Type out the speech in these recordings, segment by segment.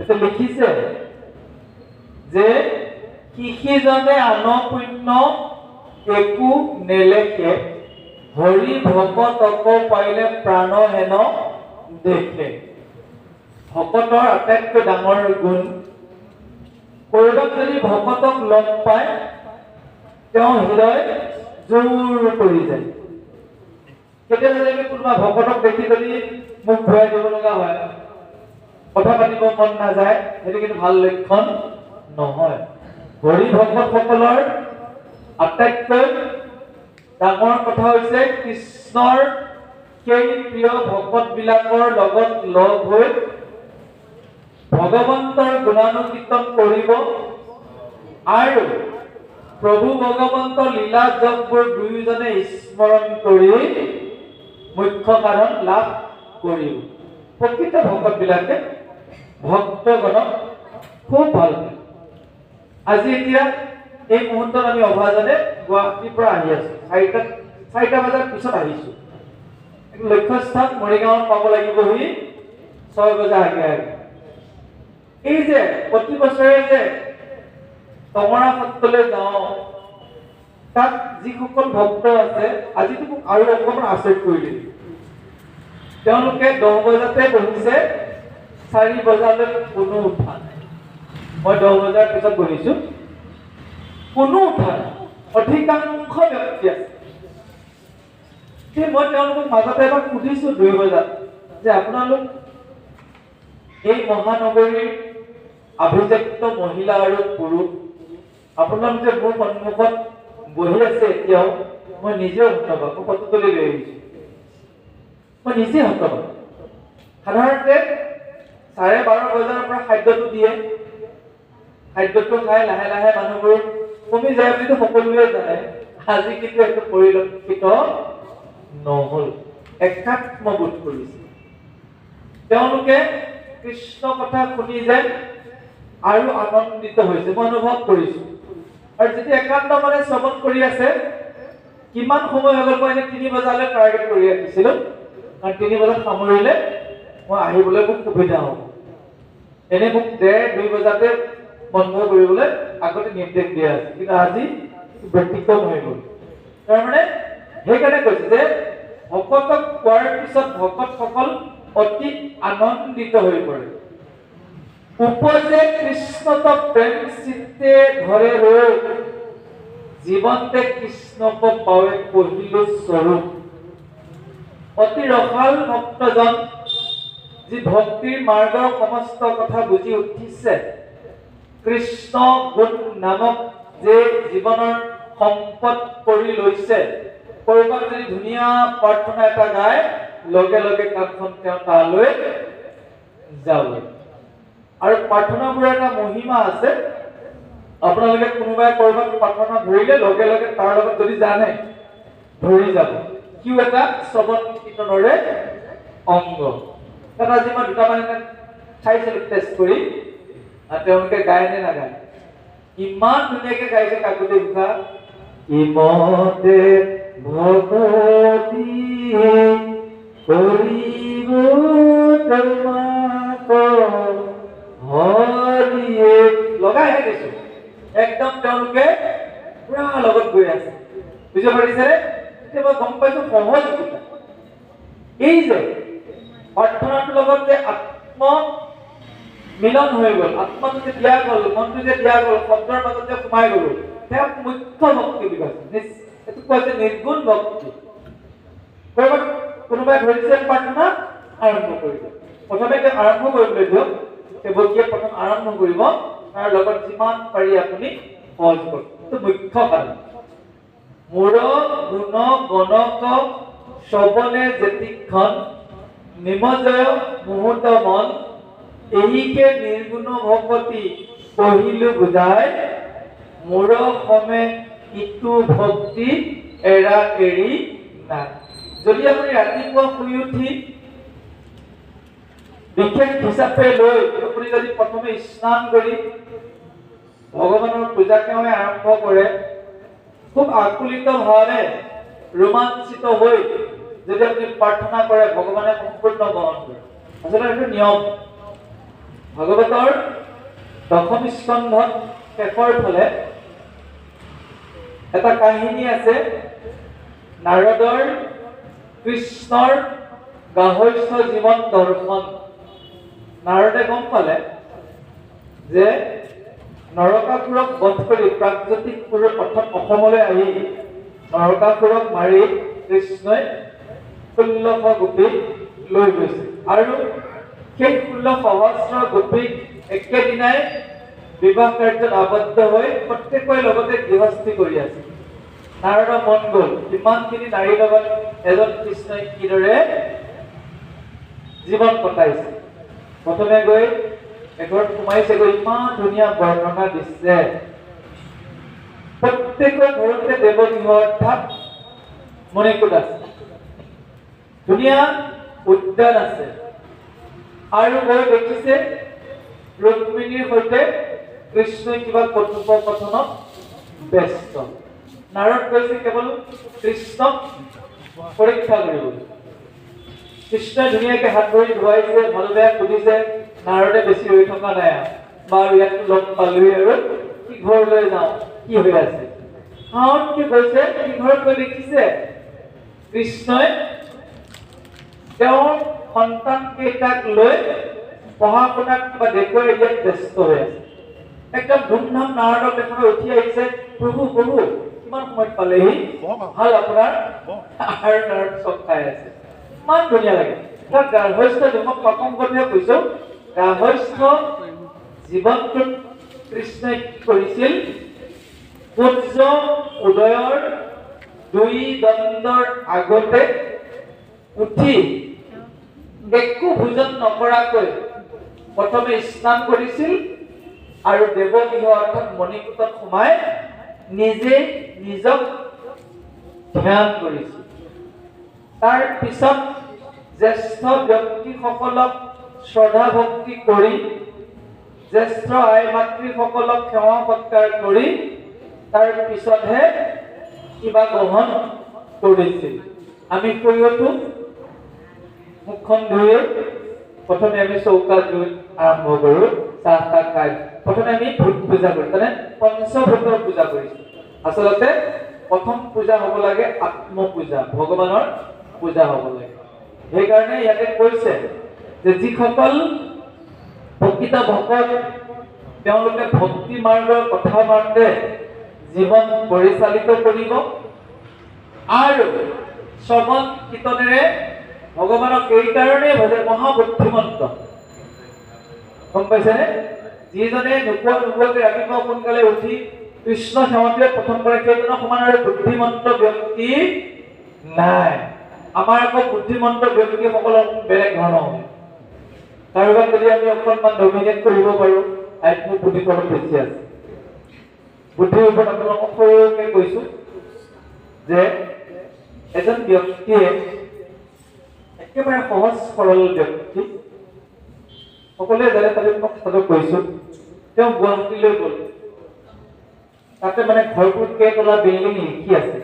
এটা লিখিছে যে কৃষিজনে আনৰ পুণ্য একো নেলেখে, হৰি ভকতক পাইলে প্ৰাণ হেন দেখে। ভকতৰ আটাইতকৈ ডাঙৰ গুণ, কৰবাত যদি ভকতক লগ পায় তেওঁ হৃদয় জোৰ কৰি যায়। কেতিয়াবা যদি কোনোবা ভকতক দেখি যদি মুখ ঘূৰাই দিব লগা হয়, কথা পাতিব মন নাযায়, সেইটো কিন্তু ভাল লক্ষণ নহয়। হৰি ভকতসকলৰ আটাইতকৈ ডাঙৰ কথা হৈছে কৃষ্ণৰ সেই প্ৰিয় ভকত বিলাকৰ লগত লগ হৈ ভগৱন্তৰ গুণানুকীৰ্তন কৰিব আৰু প্ৰভু ভগৱন্তৰ লীলা জগবোৰ দুয়োজনে স্মৰণ কৰি মুখ্য কাৰণ লাভ কৰিব। প্ৰকৃত ভকত বিলাকে ভক্তগণক খুব ভাল পায়। আজি এতিয়া এই মুহূৰ্তত আমি অভাজনে গুৱাহাটীৰ পৰা আহি আছো, 4টা বজাৰ পিছত আহিছো। লক্ষ্যস্থান মৰিগাঁৱত পাব লাগিবহি 6 বজা আগে আগে। এই যে প্ৰতি বছৰে যে টঙৰা সত্ৰলৈ যাওঁ, তাত যিসকল ভক্ত আছে, আজিতো মোক আৰু অকণমান আচৰিত কৰি দিলে। তেওঁলোকে 10 বজাতে বহিছে, 4 বজালৈ কোনো উঠা নাই। মই 10 বজাৰ পিছত বহিছো, কোনো উঠা নাই, অধিকাংশ ব্যক্তি আছে। মই তেওঁলোকক মাজতে এবাৰ সুধিছো 2 বজাত যে আপোনালোক এই মহানগৰীৰ অভিজাত মহিলা আৰু পুৰুষ, আপোনালোক যে মোৰ সন্মুখত বহি আছে এতিয়াও, মই নিজেও হতবাক। মই ফটো তুলি লৈ আহিছো, মই নিজে হতবাক। সাধাৰণতে 12:30 বজাৰ পৰা খাদ্যটো দিয়ে, খাদ্যটো খাই লাহে লাহে মানুহবোৰ কমি যায় বুলিতো সকলোৱে জানে। আজি কিন্তু এইটো পৰিলক্ষিত নহল, একাত্মবোধ কৰিছে তেওঁলোকে। কৃষ্ণ কথা শুনি যেন আৰু আনন্দিত হৈছে, মই অনুভৱ কৰিছো। আৰু যেতিয়া একান্ত মানে শ্ৰৱণ কৰি আছে, কিমান সময় হৈ গ'ল, মই এনে 3 বজালৈ টাৰ্গেট কৰি ৰাখিছিলো, কাৰণ 3 বজাত সামৰিলে মই আহিবলৈ খুব সুবিধা হ'ব। এনে মোক 1:30-2 বজাতে বন্ধ কৰিবলৈ আগতে নিৰ্দেশ দিয়া আছে, কিন্তু আজি ব্যতিক্ৰম হৈ গ'ল। তাৰমানে সেইকাৰণে কৈছে যে ভকতক পোৱাৰ পিছত ভকতসকল অতি আনন্দিত হৈ পৰে। উপজে কৃষ্ণত প্ৰেম চিত্তে ধৰে ৰূপ, জীৱন্তে কৃষ্ণক পাৱে পহিলো স্বৰূপ। অতি ৰসাল ভক্তজন, যি ভক্তিৰ মাৰ্গৰ সমস্ত কথা বুজি উঠিছে, কৃষ্ণ গুণ নামক যে জীৱনৰ সম্পদ কৰি লৈছে, কৰবাত যদি ধুনীয়া প্ৰাৰ্থনা এটা গায়, লগে লগে কামখন তেওঁ তালৈ যাব। আৰু প্ৰাৰ্থনাবোৰ এটা মহিমা আছে। আপোনালোকে কোনোবাই কৰবাত প্ৰাৰ্থনা ধৰিলে লগে লগে তাৰ লগত যদি জানে ধৰি যাব, কিয় এটা শ্ৰৱণ কীৰ্তনৰে অংগ। কাৰণ আজি মই 2টামান চাইছিলো টেষ্ট কৰি, তেওঁলোকে গায় নে নাগায়। ইমান ধুনীয়াকে গাইছে কাকতি ঘোষা, ইমতে ভগতি কৰিব তোমাক হৰিয়ে, লগাইহে দিছো একদম। তেওঁলোকে পুৰা লগত গৈ আছে, বুজিব পাৰিছে? এতিয়া মই গম পাইছো সহযোগিতা। এই যে প্ৰাৰ্থনাটোৰ লগত যে আত্ম মিলন হৈ গ'ল, আত্মাটো যে দিয়া গ'ল, মনটো যে দিয়া গ'ল, শব্দৰ মাজত যে সোমাই গ'লো, সেয়া মুখ্য ভক্তি বুলি কৈছে। এইটো কোৱা হৈছে নিৰ্গুণ ভক্তি। কৰবাত কোনোবাই ধৰিছে প্ৰাৰ্থনা আৰম্ভ কৰিব, প্ৰথমে আৰম্ভ কৰিবলৈ দিয়ক। সেৱকীয়ে প্ৰথম আৰম্ভ কৰিব, তাৰ লগত যিমান পাৰি আপুনি সহজ কৰক। এইটো মুখ্য কাৰণ। মূৰ গুণ গণক শ্ৰৱণে যেতিক্ষণ, নিমজয় মুহূৰ্ত মন, এইকে নিৰ্গুণ ভকতি কহিলো বুজাই, মোৰ সমে ইটো ভক্তি এৰা এৰি নাই। যদি আপুনি ৰাতিপুৱা শুই উঠি বিশেষ হিচাপে লৈ আপুনি যদি প্ৰথমে স্নান কৰি ভগৱানৰ পূজা সেৱা আৰম্ভ কৰে, খুব আকুলিত ভাৱে ৰোমাঞ্চিত হৈ যদি আপুনি প্ৰাৰ্থনা কৰে, ভগৱানে সম্পূৰ্ণ গ্ৰহণ কৰে। আচলতে এইটো নিয়ম। ভাগৱতৰ দশম স্কন্ধত শেষৰ ফালে এটা কাহিনী আছে নাৰদৰ কৃষ্ণৰ গাহস্থ জীৱন দৰ্শন। নাৰদে গম পালে যে নৰকাসুৰক বধ কৰি প্ৰাগজ্যোতিষ পুৰুষ অৰ্থাৎ অসমলৈ আহি নৰকাসুৰক মাৰি কৃষ্ণই 1600 গোপীক লৈ গৈছে আৰু সেই 16 সহস্ৰ গোপীক একেদিনাই বিবাহ কাৰ্যত আবদ্ধ হৈ প্ৰত্যেকৰে লগতে গৃহস্থী কৰি আছে। নাৰদৰ মন গ'ল ইমানখিনি নাৰীৰ লগত এজন কৃষ্ণই কিদৰে জীৱন কটাইছে। প্ৰথমে গৈ এঘৰত সোমাইছেগৈ, ইমান ধুনীয়া বৰ্ণনা দিছে। প্ৰত্যেকৰ ঘৰতে দেৱগৃহ অৰ্থাৎ মণিকূট আছে, ধুনীয়া উদ্যান আছে আৰু গৈ দেখিছে ৰুক্মিণীৰ সৈতে কৃষ্ণই কিবা কথোপকথনত ব্যস্ত। নাৰদ কৈছে কেৱল কৃষ্ণক পৰীক্ষা কৰিবলৈ। কৃষ্ণই ধুনীয়াকে হাত ভৰি ধুৱাইছে, ভাল বেয়া সুধিছে। নাৰদে বেছি ৰৈ থকা নাই, বাৰু ইয়াত লগ পালোহি আৰু কি ঘৰলৈ যাওঁ, কি হৈ আছে। কি কৈছে কি ঘৰত গৈ দেখিছে কৃষ্ণই তেওঁৰ সন্তান কেইটাক লৈ পঢ়া শুনাত কিবা দেখুৱাই দিয়াত ব্যস্ত হৈ আছে। একদম ধুমধাম নাৰদক দেখা উঠি আহিছে, প্ৰভু প্ৰভু কিমান সময়ত পালেহি, ভাল আপোনাৰ। আৰু নাৰদ চক খাই আছে, ইমান ধুনীয়া লাগে। গাৰ্হস্থ্য জীৱক প্ৰসংগতহে কৈছো, গাৰ্হস্থ্য জীৱনটোত কৃষ্ণই কি কৰিছিল, সূৰ্য উদয়ৰ 2 দণ্ডৰ আগতে উঠি একো ভোজন নকৰাকৈ প্ৰথমে স্নান কৰিছিল আৰু দেৱগৃহ অৰ্থাৎ মণিকূটত সোমাই নিজে নিজক ধ্যান কৰিছিল। তাৰ পিছত জ্যেষ্ঠ ব্যক্তিসকলক শ্ৰদ্ধা ভক্তি কৰি, জ্যেষ্ঠ আই মাতৃসকলক সেৱা সৎকাৰ কৰি তাৰ পিছতহে কিবা গ্ৰহণ কৰিছিল। আমি শুই উঠো, মুখখন ধুই প্ৰথমে আমি চৌকা জুই আৰম্ভ কৰো, চাহ তাহ খাই প্ৰথমে আমি ভূত পূজা কৰো, মানে পঞ্চভূতৰ পূজা কৰিছো। আচলতে প্ৰথম পূজা হ'ব লাগে আত্ম পূজা, ভগৱানৰ পূজা হ'ব লাগে। সেইকাৰণে ইয়াতে কৈছে যে যিসকল প্ৰকৃত ভকত তেওঁলোকে ভক্তি মাৰ্গৰ কথা মাৰ্গে জীৱন পৰিচালিত কৰিব আৰু শ্ৰৱণ কীৰ্তনেৰে ভগৱানক এই কাৰণেই ভজে, মহাবুদ্ধিমন্ত। গম পাইছেনে? যিজনে নোপোৱাকৈ ৰাতিপুৱা সোনকালে উঠি কৃষ্ণ সেৱাটোৱে প্ৰথম কৰে সেইজনৰ সমান আৰু বুদ্ধিমন্ত ব্যক্তি নাই। আমাৰ আকৌ বুদ্ধিমন্ত ব্যক্তিসকলৰ বেলেগ ধৰণৰ হয়। কাৰোবাক যদি আমি অকণমান ডমিনেট কৰিব পাৰো, আধ্যাত্মিক বুদ্ধি অলপ বেছি আছে। বুদ্ধিৰ ওপৰত আপোনালোকক সৰুকে কৈছো যে এজন ব্যক্তিয়ে একেবাৰে সহজ সৰল ব্যক্তি, সকলোৱে জানে, তাতে মই কথাটো কৈছো। তেওঁ গুৱাহাটীলৈ গ'ল, তাতে মানে ঘৰটোত কেইতলা বিল্ডিং লিখি আছে,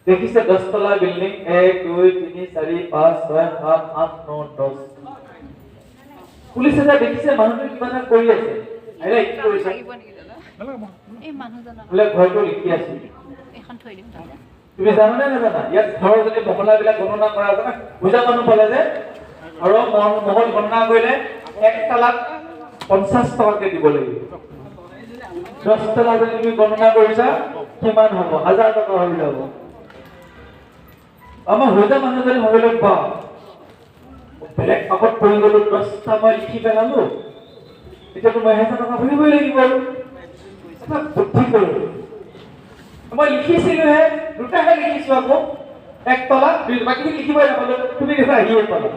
দেখিছে 10 তলা বিল্ডিং, 1 2 3 4 5 6 7 8 9 10। পুলিচ এটা দেখিছে মানুহটো কিবা এটা কৰি আছে, আৰে কি কৰিছে এই মানুহজনৰ বোলে ঘৰটো লিখি আছে, এখন থৈ দিম তাতে। তুমি জানানে নাজানা, ইয়াত ঘৰৰ যদি মহলাবিলাক গণনা কৰা আছে, বুজা মানুহ পালে যে ঘৰৰ মহল গণনা কৰিলে 1 তলাত 50 টকাকে দিব লাগিব। 10 তলা যদি তুমি গণনা কৰিছা কিমান হ'ব, 1000 টকা হৈ যাব। আমাৰ হোজা মানুহজনে ভাবিলে বা বেলেগ পাপত পৰি গ'লো, 10টা মই লিখি পেলালো, এতিয়াতো মই 1000 টকা ভৰিবই লাগিব। আৰু এটা বুদ্ধি কৰিলো, মই লিখিছিলোহে, দুটাহে লিখিছো, আকৌ 1 তলা বাকীখিনি লিখিবই নাপালো, তুমি দেখোন আহিয়ে পালা।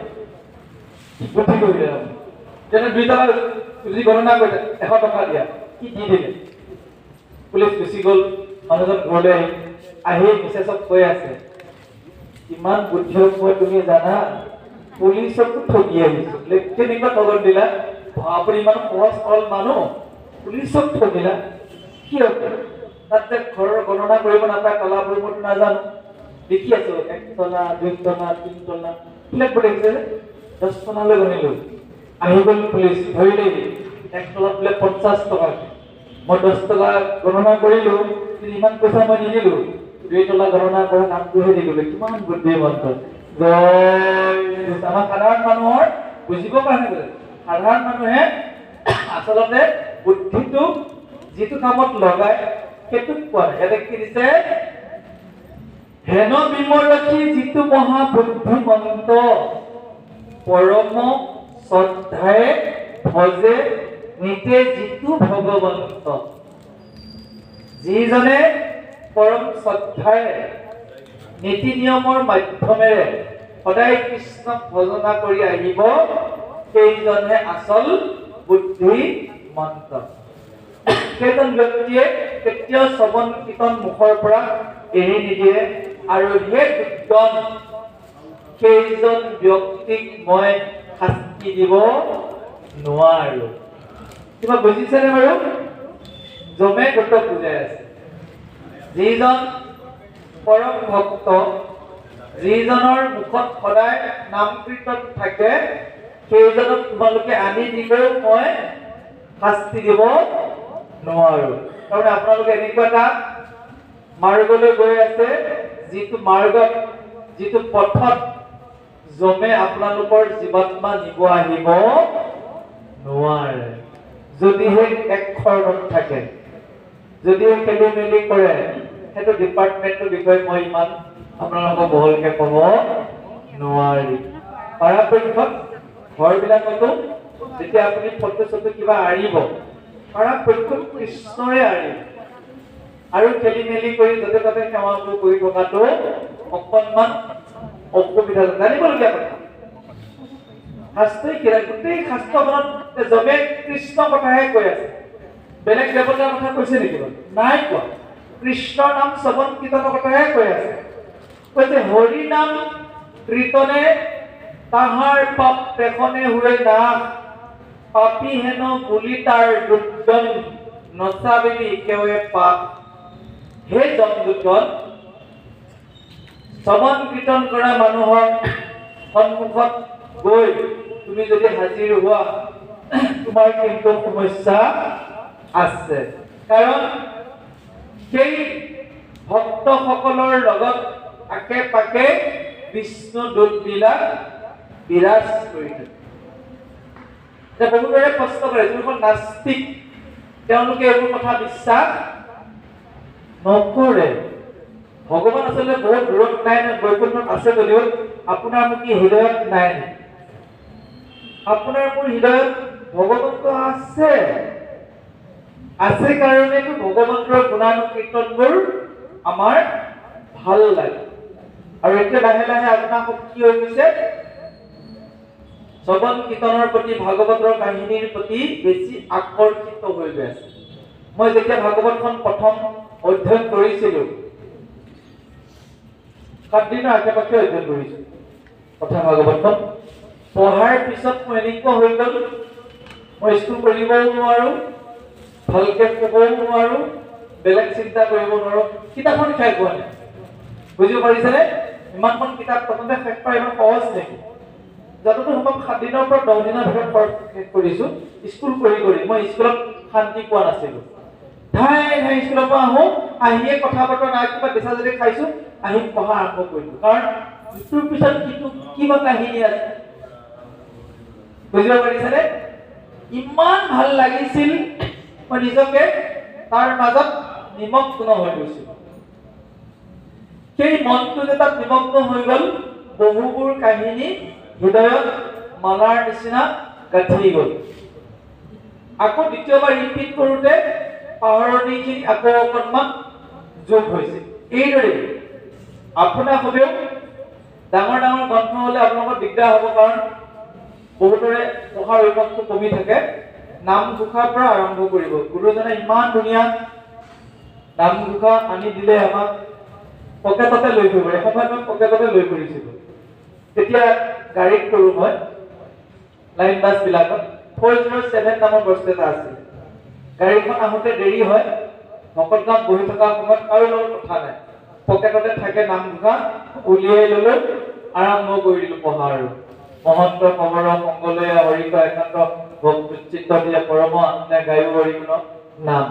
বুদ্ধি কৰিলে যেনে 2 তলা যদি গণনা কৰিলে 100 টকা দিয়া, কি দি দিলে। পুলিচ গুচি গ'ল, মানুহজন ঘৰলৈ আহি মিছেছক কৈ আছে, ইমান বুদ্ধি মই তুমি জানা, পুলিচকো ঠগি আহিছো। কেনেকুৱা ঠগন দিলা, আপুনি ইমান সহজ সৰল মানুহ, পুলিচক ঠগিলা কিয়? তাতে ঘৰৰ গণনা কৰিব নাপায়, তলাবোৰ মই নাজানো, দেখি আছো 1 তলা 2 তলা 3 তলা ফ্লেটবোৰ দেখিছে, 10 তলালৈ গণিলো, আহি গ'ল পুলিচ ধৰিলেহি এক তলত বোলে 50 টকা মই 10 টকা গণনা কৰিলোঁ কিন্তু ইমান পইচা মই নিদিলোঁ 2 টকা গণনা কৰা নামটোহে দি গ'লো কিমান বুদ্ধিমন্ত আমাৰ সাধাৰণ মানুহৰ বুজিব কাৰণে বোলে সাধাৰণ মানুহে আচলতে বুদ্ধিটো যিটো কামত লগায় সেইটোক কোৱা নাই ইয়াতে কি দিছে হেন বিমৰখী যিটো মহাবুদ্ধিমন্ত পৰম শ্ৰদ্ধায়ে ভজে নিতে যিটো ভগৱন্ত যিজনে পৰম শ্ৰদ্ধায়ে নীতি নিয়মৰ মাধ্যমেৰে সদায় কৃষ্ণক ভজনা কৰি আহিব সেইজনে আচল বুদ্ধিমন্ত সেইজন ব্যক্তিয়ে কেতিয়াও শ্ৰৱণ কীৰ্তন মুখৰ পৰা এৰি নিদিয়ে আৰু সেই দুজন সেইজন ব্যক্তিক মই শাস্তি দিব নোৱাৰো কিবা বুজিছেনে বাৰু যমে গোটক বুজাই আছে যিজন পৰম ভক্ত যিজনৰ মুখত সদায় নাম কীৰ্তন থাকে সেইজনক তোমালোকে আনি দিলেও মই শাস্তি দিব নোৱাৰো কাৰণ আপোনালোকে এনেকুৱা এটা মাৰ্গলৈ গৈ আছে যিটো মাৰ্গত যিটো পথত যমে আপোনালোকৰ জীৱাত্মা নিব আহিব নোৱাৰে যদিহে এক খৰণত থাকে যদিহে খেলি মেলি কৰে সেইটো ডিপাৰ্টমেণ্টৰ বিষয়ে মই ইমান আপোনালোকক বহলকে ক'ব নোৱাৰি পৰাপক্ষত ঘৰবিলাকতো যেতিয়া আপুনি ফটো চটো কিবা আঁৰিব পৰাপক্ষত কৃষ্ণৰে আঁৰিব আৰু খেলি মেলি কৰি য'তে ত'তে সেৱাবোৰ কৰি থকাটো অকণমান অসুবিধা জানিবলগীয়া কথা শাস্ত্ৰই কি গোটেই শাস্ত্ৰখনত যমে কৃষ্ণ কথাহে কৈ আছে বেলেগ দেৱতাৰ কথা কৈছে নেকি নাই কোৱা কৃষ্ণৰ নাম শ্ৰৱণ কীৰ্তনৰ কথাহে কৈ আছে কৈছে হৰি নাম কীৰ্তনে তাহাৰ পাপ পেখনে হুৱে নাশ পাপী হেন বুলি তাৰ দুৰ্জন নচাবিলি কেৱে পাপ হে জমদূতগণ শ্ৰৱণ কীৰ্তন কৰা মানুহৰ সন্মুখত গৈ তুমি যদি হাজিৰ হোৱা তোমাৰ কিন্তু সমস্যা আছে কাৰণ সেই ভক্তসকলৰ লগত আকে পাকে বিষ্ণু দূতবিলাক বিৰাজ কৰি থাকে বহুতৰে প্ৰশ্ন কৰে যিসকল নাস্তিক তেওঁলোকে এইবোৰ কথা বিশ্বাস নকৰে ভগৱান আচলতে বহুত দূৰত নাই বৈকুণ্ঠত আছে যদিও আপোনাৰ মোৰ কি হৃদয়ত নাই আপোনাৰ মোৰ হৃদয়ত ভগৱন্ত আছে আছে কাৰণেতো ভগৱন্তৰ গুণানুকীৰ্তনবোৰ আমাৰ ভাল লাগে আৰু এতিয়া লাহে লাহে আপোনাৰ কি হৈ গৈছে শ্ৰৱণ কীৰ্তনৰ প্ৰতি ভাগৱতৰ কাহিনীৰ প্ৰতি বেছি আকৰ্ষিত হৈ গৈ আছে মই যেতিয়া ভাগৱতখন প্ৰথম অধ্যয়ন কৰিছিলো 7 দিনৰ আগে পাছে অধ্যয়ন কৰিছো কথা ভাগৱতখন পঢ়াৰ পিছত মই এনেকুৱা হৈ গ'ল মই স্কুল পঢ়িবও নোৱাৰো ভালকে ক'বও নোৱাৰো বেলেগ চিন্তা কৰিব নোৱাৰো কিতাপখন শেষ হোৱা নাই বুজিব পাৰিছেনে ইমানখন কিতাপ প্ৰথমতে শেষ কৰা ইমান সহজ নেকি যতটো সম্ভৱ 7 দিনৰ পৰা 10 দিনৰ ভিতৰত শেষ কৰিছো স্কুল কৰি মই স্কুলত শান্তি পোৱা নাছিলো ঠাই স্কুলৰ পৰা আহোঁ আহিয়ে কথা বতৰা নাই কিবা বেচা যদি খাইছো আহি পঢ়া আৰম্ভ কৰিলো কাৰণ ইটোৰ পিছত ইটো কিবা কাহিনী আছে বুজিব পাৰিছেনে ইমান ভাল লাগিছিল মই নিজকে তাৰ মাজত নিমগ্ন হৈ গৈছিল সেই মনটো যেতিয়া নিমগ্ন হৈ গ'ল বহুবোৰ কাহিনী হৃদয়ত মালাৰ নিচিনা গাঁঠি গ'ল আকৌ দ্বিতীয়বাৰ ৰিপিট কৰোঁতে পাহৰণিখিনি আকৌ অকণমান যোগ হৈছে এইদৰে আপোনাৰ সবেও ডাঙৰ ডাঙৰ গ্ৰন্থ হ'লে আপোনালোকৰ দিগদাৰ হ'ব কাৰণ বহুতৰে পঢ়াৰ অভ্যাসটো কমি থাকে নামঘোষাৰ পৰা আৰম্ভ কৰিব গুৰুজনে ইমান ধুনীয়া নামঘোষা আনি দিলে আমাক পকেটতে লৈ ফুৰিব এসময়ত মই পকেটতে লৈ ফুৰিছিলোঁ তেতিয়া গাড়ীত কৰোঁ মই লাইন বাছবিলাকত 407 নামৰ বস্তু এটা আছিল গাড়ীখন আহোঁতে দেৰি হয় ভকতগাঁৱত বহি থকা সময়ত কাৰো লগত কথা নাই পকেটতে থাকে নামঘোষা উলিয়াই ল'লো আৰম্ভ কৰি দিলোঁ পঢ়া আৰু মহন্ত খবৰ সংগলৈ হৰিক একান্ত ভক্তিচিত্ত দিয়ে পৰম আত্মে গায়ো হৰিগুণ নাম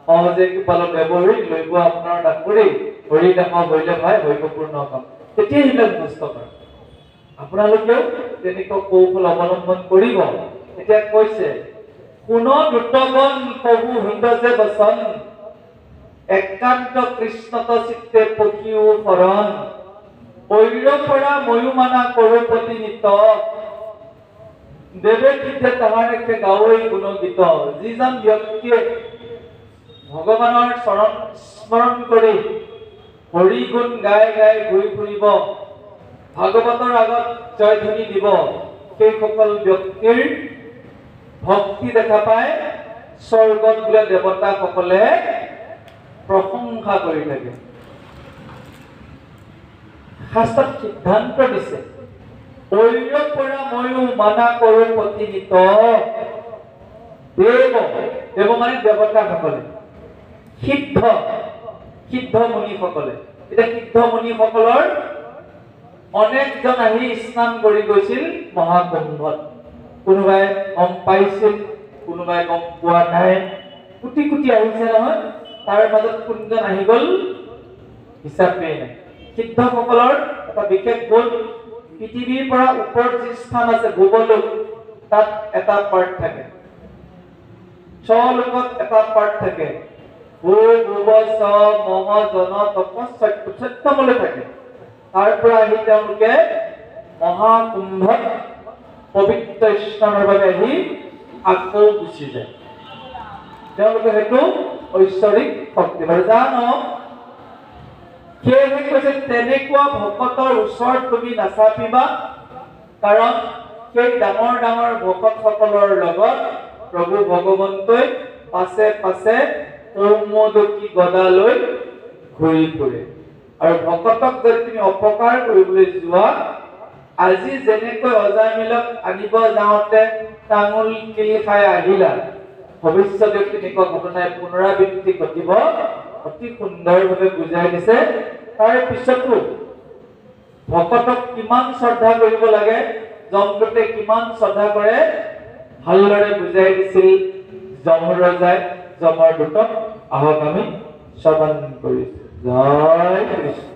সহজে কৃপালত ব্যৱহৰি লৈ গৈ আপোনাৰ ডাকুৰি হৰি দেখা বৈলে ভাই হৈব পূৰ্ণ কাম তেতিয়া সেইবিলাক মুষ্ট কৰে আপোনালোকেও তেনেকুৱা কৌশল অৱলম্বন কৰিব এতিয়া কৈছে কোন দুটগণ প্ৰভু হৃদয় বচন একান্ত কৃষ্ণত চিত্তে পকিও শৰণ ঐৰ পৰা ময়ো মানা কৰোপতি নিত দেৱে গীতে তাহাৰেকে গাৱৈ গুণগীত যিজন ব্যক্তিয়ে ভগৱানৰ চৰণ স্মৰণ কৰি হৰি গুণ গাই গাই ঘূৰি ফুৰিব ভাগৱতৰ আগত জয়ধ্বনি দিব সেইসকল ব্যক্তিৰ ভক্তি দেখা পায় স্বৰ্গত বোলে দেৱতাসকলে প্ৰশংসা কৰি থাকে শাস্ত্ৰত সিদ্ধান্ত দিছে ঐৰ পৰা ময়ো মানা কৰোঁ প্ৰতিনিত দেৱ মানে দেৱতাসকলে সিদ্ধ মুনিসকলে এতিয়া সিদ্ধ মুনিসকলৰ অনেকজন আহি স্নান কৰি গৈছিল মহাকুম্ভত কোনোবাই গম পাইছিল কোনোবাই গম পোৱা নাই কোটি কোটি আহিছে নহয় তাৰ মাজত কোনজন আহি গ'ল হিচাপেই নাই সিদ্ধসকলৰ এটা বিশেষ গুণ পৃথিৱীৰ পৰা ওপৰত যি স্থান আছে ভূগোলক তাত এটা পাৰ্ট থাকে স্বলোকত এটা পাৰ্ট থাকে ভূ ভুৱ স মহ জন তপ সত্যমলৈ থাকে তাৰ পৰা আহি তেওঁলোকে মহাকুম্ভত পবিত্ৰ স্নানৰ বাবে আহি আকৌ গুচি যায় তেওঁলোকে সেইটো ঐশ্বৰিক শক্তি বাৰু জানো সেয়েহে কৈছে তেনেকুৱা ভকতৰ ওচৰত তুমি নাচাপিবা কাৰণ সেই ডাঙৰ ডাঙৰ ভকতসকলৰ লগত প্ৰভু ভগৱন্তই পাছে পাছে কৌমদকী গদা লৈ ঘূৰি ফুৰে আৰু ভকতক যদি তুমি অপকাৰ কৰিবলৈ যোৱা আজি যেনেকৈ অজামিলক আনিব যাওঁতে তামোল কিলি খাই আহিলা ভৱিষ্যতে তেনেকুৱা ঘটনাই পুনৰাবৃত্তি ঘটিব অতি সুন্দৰভাৱে বুজাই দিছে তাৰ পিছতো ভকতক কিমান শ্ৰদ্ধা কৰিব লাগে যমদূতে কিমান শ্ৰদ্ধা কৰে ভালদৰে বুজাই দিছিল যমৰজাই যমৰ দূতক আহক আমি শ্ৰৱণ কৰিছো জয় কৃষ্ণ।